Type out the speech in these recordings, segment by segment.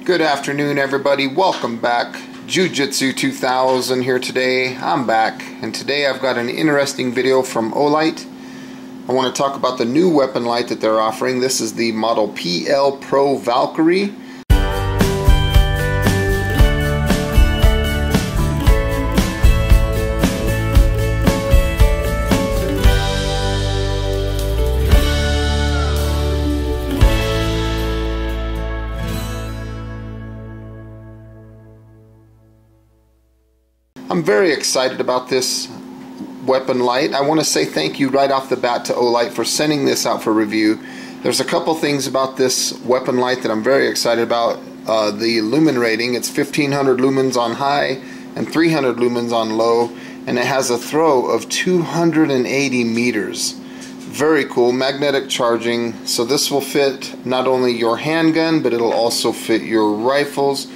Good afternoon, everybody. Welcome back. Jiujitsu2000 here today. I'm back, and today I've got an interesting video from Olight. I want to talk about the new weapon light that they're offering. This is the model PL Pro VALKERIE. I'm very excited about this weapon light. I want to say thank you right off the bat to Olight for sending this out for review. There's a couple things about this weapon light that I'm very excited about. The lumen rating, it's 1500 lumens on high and 300 lumens on low, and it has a throw of 280 meters. Very cool. Magnetic charging, so this will fit not only your handgun, but it'll also fit your rifles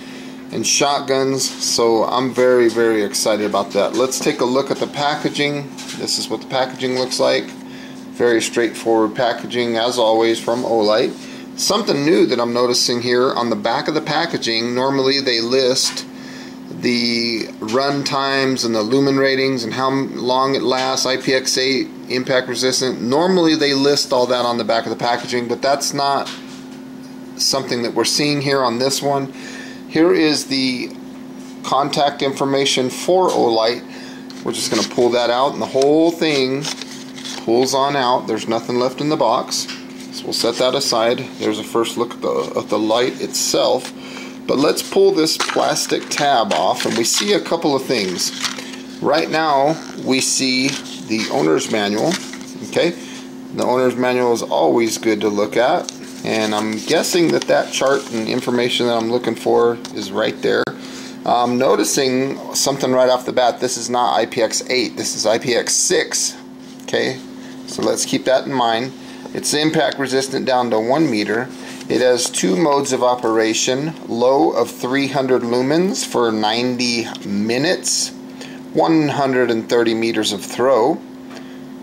and shotguns, so I'm very excited about that. Let's take a look at the packaging. This is what the packaging looks like. Very straightforward packaging as always from Olight. Something new that I'm noticing here on the back of the packaging, normally they list the run times and the lumen ratings and how long it lasts, IPX8, impact resistant. Normally they list all that on the back of the packaging, but that's not something that we're seeing here on this one. Here is the contact information for Olight. We're just going to pull that out, and the whole thing pulls on out. There's nothing left in the box, so we'll set that aside. There's a first look at the light itself. But let's pull this plastic tab off, and we see a couple of things. Right now we see the owner's manual. Okay, the owner's manual is always good to look at. And I'm guessing that that chart and information that I'm looking for is right there. I'm noticing something right off the bat. This is not IPX8, this is IPX6. Okay, so let's keep that in mind. It's impact resistant down to 1 meter. It has two modes of operation. Low of 300 lumens for 90 minutes. 130 meters of throw.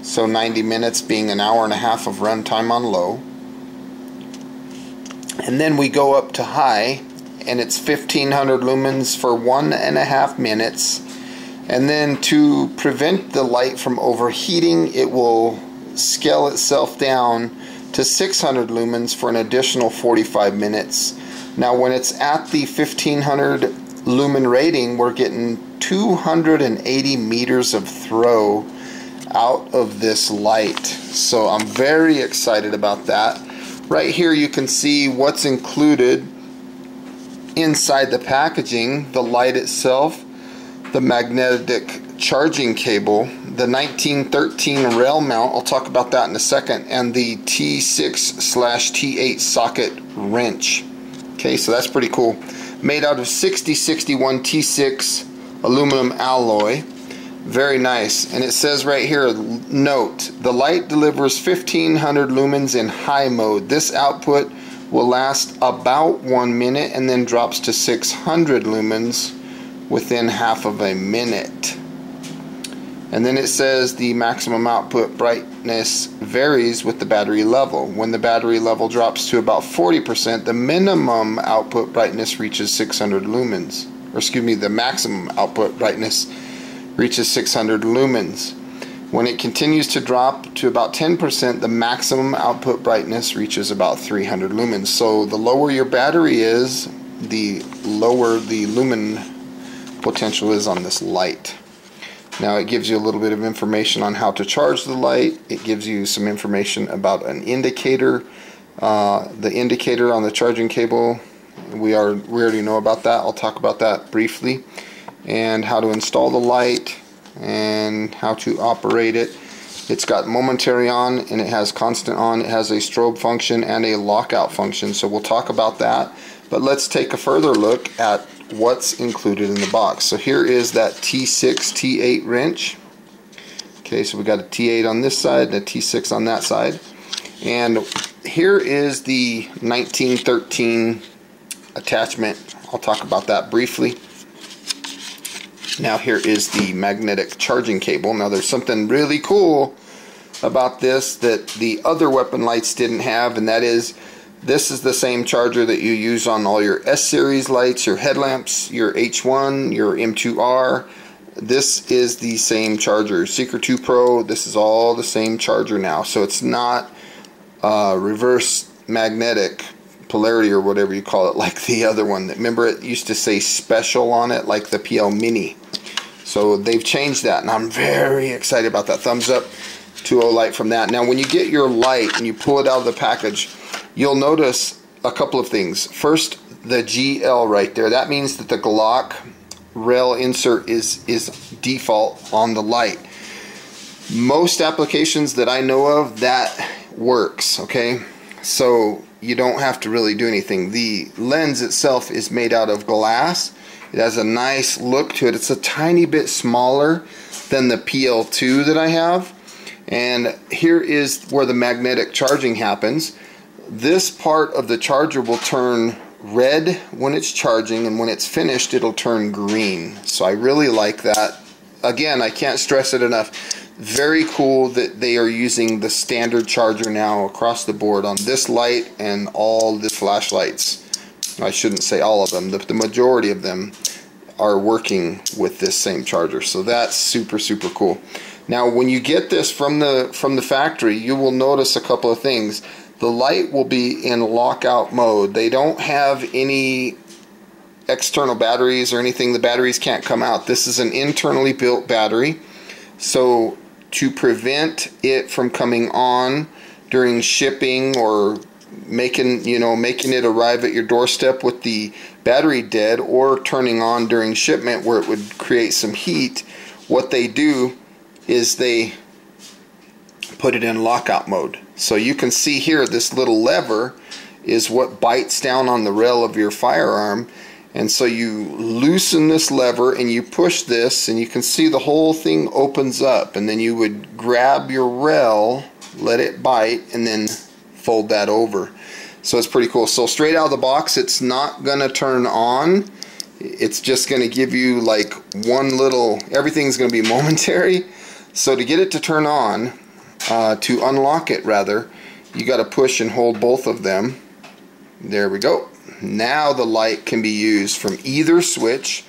So 90 minutes being an hour and a half of run time on low. And then we go up to high, and it's 1500 lumens for 1.5 minutes. And then to prevent the light from overheating, it will scale itself down to 600 lumens for an additional 45 minutes. Now when it's at the 1500 lumen rating, we're getting 280 meters of throw out of this light. So I'm very excited about that. Right here you can see what's included inside the packaging: the light itself, the magnetic charging cable, the 1913 rail mount, I'll talk about that in a second, and the T6/T8 socket wrench. Okay, so that's pretty cool. Made out of 6061 T6 aluminum alloy. Very nice. And it says right here, note, the light delivers 1500 lumens in high mode. This output will last about 1 minute and then drops to 600 lumens within half of a minute. And then it says the maximum output brightness varies with the battery level. When the battery level drops to about 40%, the minimum output brightness reaches 600 lumens. Or excuse me, the maximum output brightness reaches 600 lumens. When it continues to drop to about 10%, the maximum output brightness reaches about 300 lumens. So the lower your battery is, the lower the lumen potential is on this light. Now it gives you a little bit of information on how to charge the light. It gives you some information about an indicator. The indicator on the charging cable, we already know about that. I'll talk about that briefly. And how to install the light and how to operate it. It's got momentary on and it has constant on. It has a strobe function and a lockout function, so we'll talk about that. But let's take a further look at what's included in the box. So here is that T6/T8 wrench. Okay, so we got a T8 on this side and a T6 on that side. And here is the 1913 attachment. I'll talk about that briefly. Now here is the magnetic charging cable. Now there's something really cool about this that the other weapon lights didn't have, and that is This is the same charger that you use on all your S-series lights, your headlamps, your H1, your M2R. This is the same charger. Seeker 2 Pro, this is all the same charger now. So it's not reverse magnetic polarity or whatever you call it like the other one. Remember, it used to say special on it like the PL Mini. So they've changed that, and I'm very excited about that. Thumbs up to Olight from that. Now when you get your light and you pull it out of the package, you'll notice a couple of things. First, the GL right there, that means that the Glock rail insert is default on the light. Most applications that I know of, that works, okay? So you don't have to really do anything. The lens itself is made out of glass. It has a nice look to it. It's a tiny bit smaller than the PL2 that I have. And here is where the magnetic charging happens. This part of the charger will turn red when it's charging, and when it's finished it'll turn green. So I really like that. Again, I can't stress it enough. Very cool that they are using the standard charger now across the board on this light and all the flashlights. I shouldn't say all of them, the majority of them are working with this same charger. So that's super, super cool. Now when you get this from the factory, you will notice a couple of things. The light will be in lockout mode. They don't have any external batteries or anything. The batteries can't come out. This is an internally built battery. So to prevent it from coming on during shipping or making it arrive at your doorstep with the battery dead, or turning on during shipment where it would create some heat, what they do is they put it in lockout mode. So you can see here, this little lever is what bites down on the rail of your firearm, and so you loosen this lever and you push this, and you can see the whole thing opens up, and then you would grab your rail, let it bite, and then fold that over. So it's pretty cool. So straight out of the box, it's not gonna turn on. It's just gonna give you like one little, everything's gonna be momentary. So to get it to turn on, to unlock it rather, you got to push and hold both of them. There we go. Now the light can be used from either switch.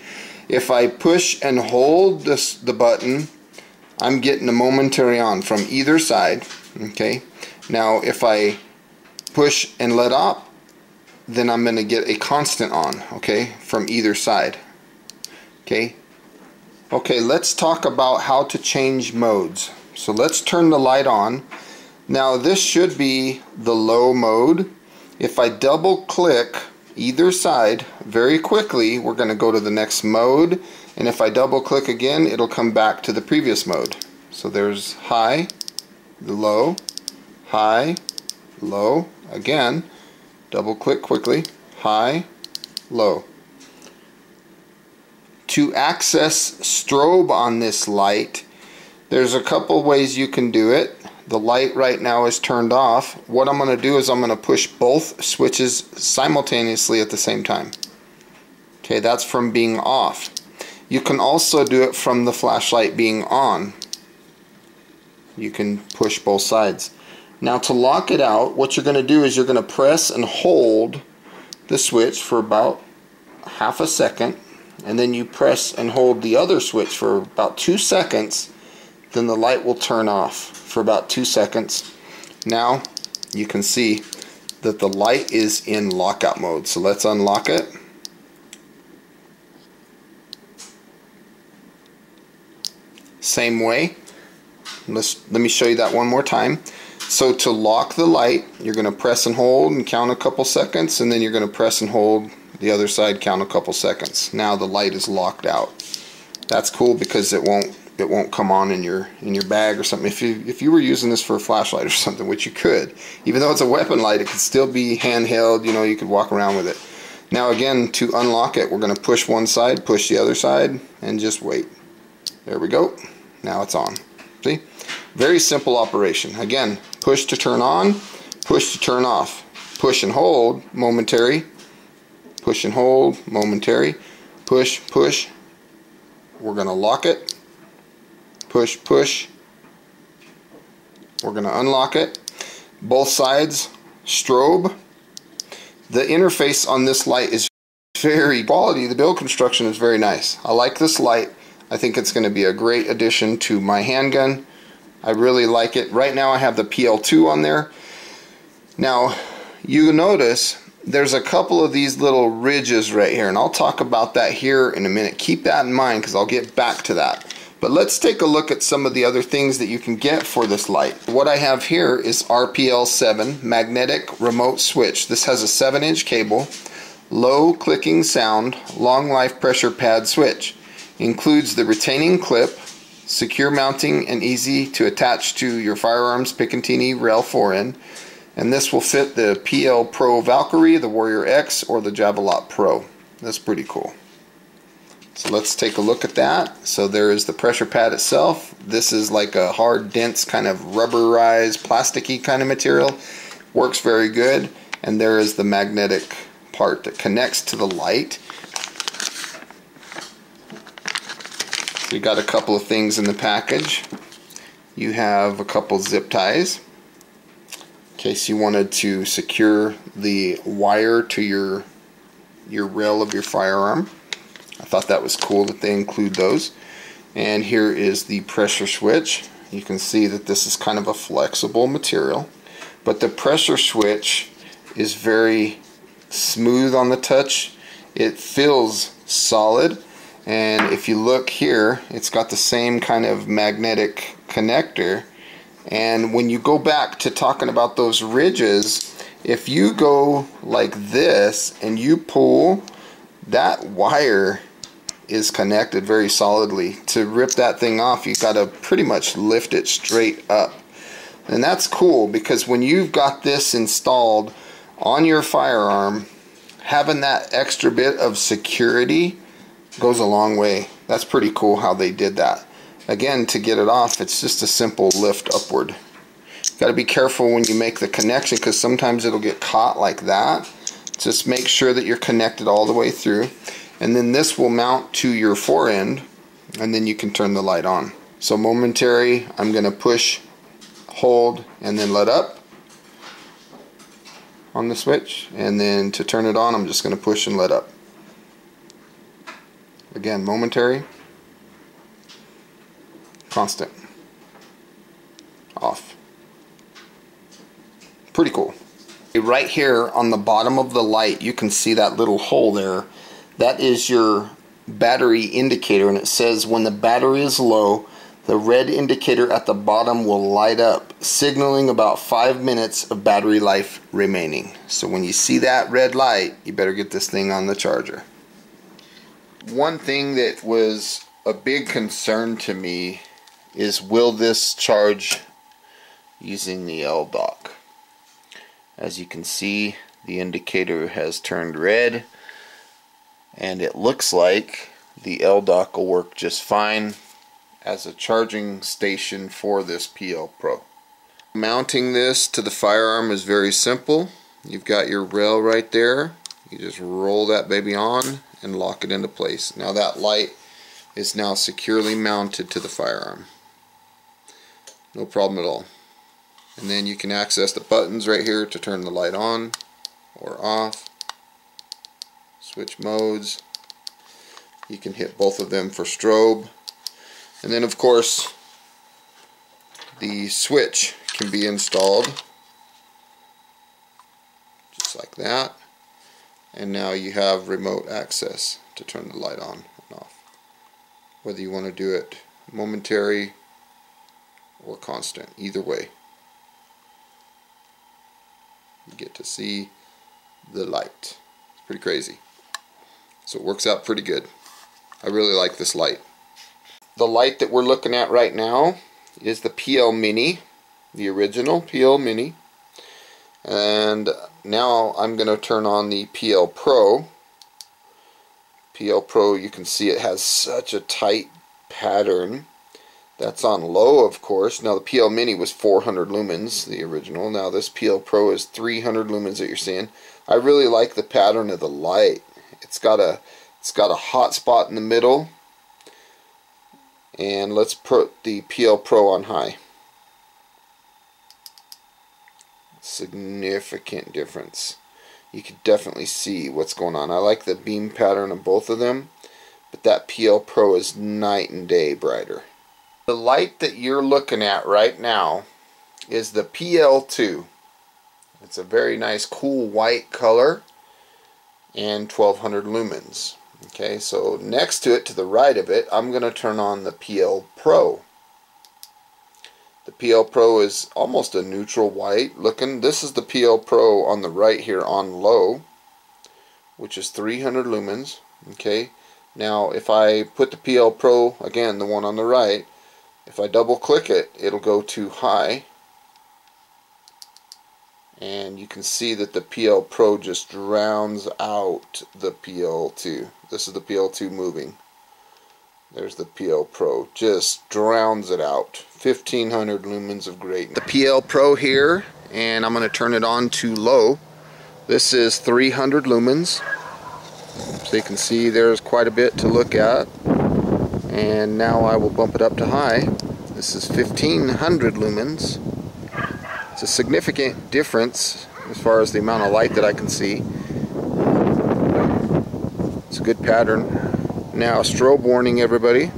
If I push and hold the button, I'm getting a momentary on from either side. Okay. Now if I push and let up, then I'm going to get a constant on, okay, from either side. Okay. Okay, let's talk about how to change modes. So let's turn the light on. Now this should be the low mode. If I double click either side very quickly, we're going to go to the next mode, and if I double click again, it'll come back to the previous mode. So there's high, low, high, low. Again, double click quickly, high, low. To access strobe on this light, there's a couple ways you can do it. The light right now is turned off. What I'm going to do is I'm going to push both switches simultaneously at the same time. Okay, that's from being off. You can also do it from the flashlight being on. You can push both sides. Now to lock it out, what you're going to do is you're going to press and hold the switch for about half a second, and then you press and hold the other switch for about 2 seconds. Then the light will turn off for about 2 seconds. Now you can see that the light is in lockout mode. So let's unlock it. Same way. Let me show you that one more time. So to lock the light, you're going to press and hold and count a couple seconds, and then you're going to press and hold the other side, count a couple seconds. Now the light is locked out. That's cool because it won't come on in your bag or something. If you were using this for a flashlight or something, which you could, even though it's a weapon light, it could still be handheld. You know, you could walk around with it. Now again, to unlock it, we're going to push one side, push the other side, and just wait. There we go. Now it's on. See? Very simple operation. Again, push to turn on, push to turn off. Push and hold, momentary. Push and hold, momentary. Push, push. We're going to lock it. Push, push. We're going to unlock it. Both sides, strobe. The interface on this light is very quality. The build construction is very nice. I like this light. I think it's going to be a great addition to my handgun. I really like it. Right now I have the PL2 on there. Now you notice there's a couple of these little ridges right here, and I'll talk about that here in a minute. Keep that in mind because I'll get back to that. But let's take a look at some of the other things that you can get for this light. What I have here is RPL7 magnetic remote switch. This has a 7-inch cable, low clicking sound, long life pressure pad switch. Includes the retaining clip, secure mounting, and easy to attach to your firearms Picatinny rail forend. And this will fit the PL Pro VALKERIE, the Warrior X, or the Javelot Pro. That's pretty cool. So let's take a look at that. So there is the pressure pad itself. This is like a hard, dense, kind of rubberized, plasticky kind of material. Works very good. And there is the magnetic part that connects to the light. You got a couple of things in the package. You have a couple zip ties in case you wanted to secure the wire to your rail of your firearm. I thought that was cool that they include those. And here is the pressure switch. You can see that this is kind of a flexible material, but the pressure switch is very smooth on the touch. It feels solid. And if you look here, it's got the same kind of magnetic connector. And when you go back to talking about those ridges, if you go like this and you pull, that wire is connected very solidly. To rip that thing off, you've got to pretty much lift it straight up. And that's cool because when you've got this installed on your firearm, having that extra bit of security goes a long way. That's pretty cool how they did that. Again, to get it off, it's just a simple lift upward. Got to be careful when you make the connection because sometimes it'll get caught like that. Just make sure that you're connected all the way through. And then this will mount to your forend, and then you can turn the light on. So momentary, I'm going to push, hold, and then let up on the switch. And then to turn it on, I'm just going to push and let up. Again, momentary, constant, off. Pretty cool. Right here on the bottom of the light, you can see that little hole there. That is your battery indicator, and it says when the battery is low, the red indicator at the bottom will light up, signaling about 5 minutes of battery life remaining. So when you see that red light, you better get this thing on the charger. One thing that was a big concern to me is, will this charge using the L dock? As you can see, the indicator has turned red, and it looks like the L dock will work just fine as a charging station for this PL Pro. Mounting this to the firearm is very simple. You've got your rail right there. You just roll that baby on and lock it into place. Now that light is now securely mounted to the firearm. No problem at all. And then you can access the buttons right here to turn the light on or off. Switch modes. You can hit both of them for strobe. And then of course the switch can be installed just like that. And now you have remote access to turn the light on and off. Whether you want to do it momentary or constant, either way. You get to see the light. It's pretty crazy. So it works out pretty good. I really like this light. The light that we're looking at right now is the PL Mini, the original PL Mini. And now I'm going to turn on the PL Pro. PL Pro, you can see it has such a tight pattern. That's on low, of course. Now the PL Mini was 400 lumens, the original. Now this PL Pro is 300 lumens that you're seeing. I really like the pattern of the light. It's got a hot spot in the middle. And let's put the PL Pro on high. Significant difference. you can definitely see what's going on. I like the beam pattern of both of them, but that PL Pro is night and day brighter. The light that you're looking at right now is the PL2. It's a very nice cool white color and 1200 lumens. Okay, so next to it, to the right of it, I'm going to turn on the PL Pro. The PL Pro is almost a neutral white looking. This is the PL Pro on the right here on low, which is 300 lumens. Okay, now if I put the PL Pro, again the one on the right, if I double click it, it'll go to high, and you can see that the PL Pro just drowns out the PL2. This is the PL2 moving. There's the PL Pro, just drowns it out. 1500 lumens of greatness. The PL Pro here, and I'm going to turn it on to low. This is 300 lumens. So you can see there's quite a bit to look at. And now I will bump it up to high. This is 1500 lumens. It's a significant difference as far as the amount of light that I can see. It's a good pattern. Now, strobe warning, everybody.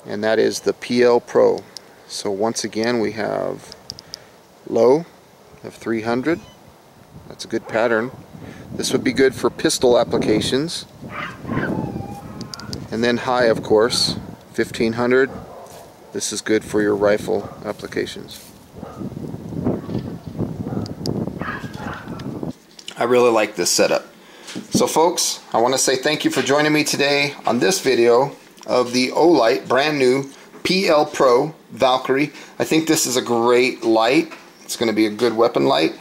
And that is the PL Pro. So once again, we have low of 300. That's a good pattern. This would be good for pistol applications. And then high, of course, 1500. This is good for your rifle applications. I really like this setup. So folks, I want to say thank you for joining me today on this video of the Olight brand new PL Pro Valkyrie. I think this is a great light. It's going to be a good weapon light.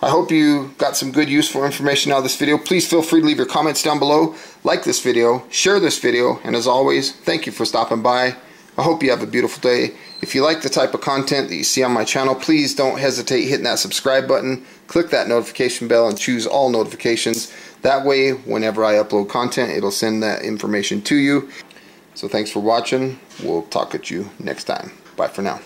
I hope you got some good useful information out of this video. Please feel free to leave your comments down below. Like this video, share this video, and as always, thank you for stopping by. I hope you have a beautiful day. If you like the type of content that you see on my channel, please don't hesitate hitting that subscribe button. Click that notification bell and choose all notifications. That way, whenever I upload content, it'll send that information to you. So thanks for watching. We'll talk at you next time. Bye for now.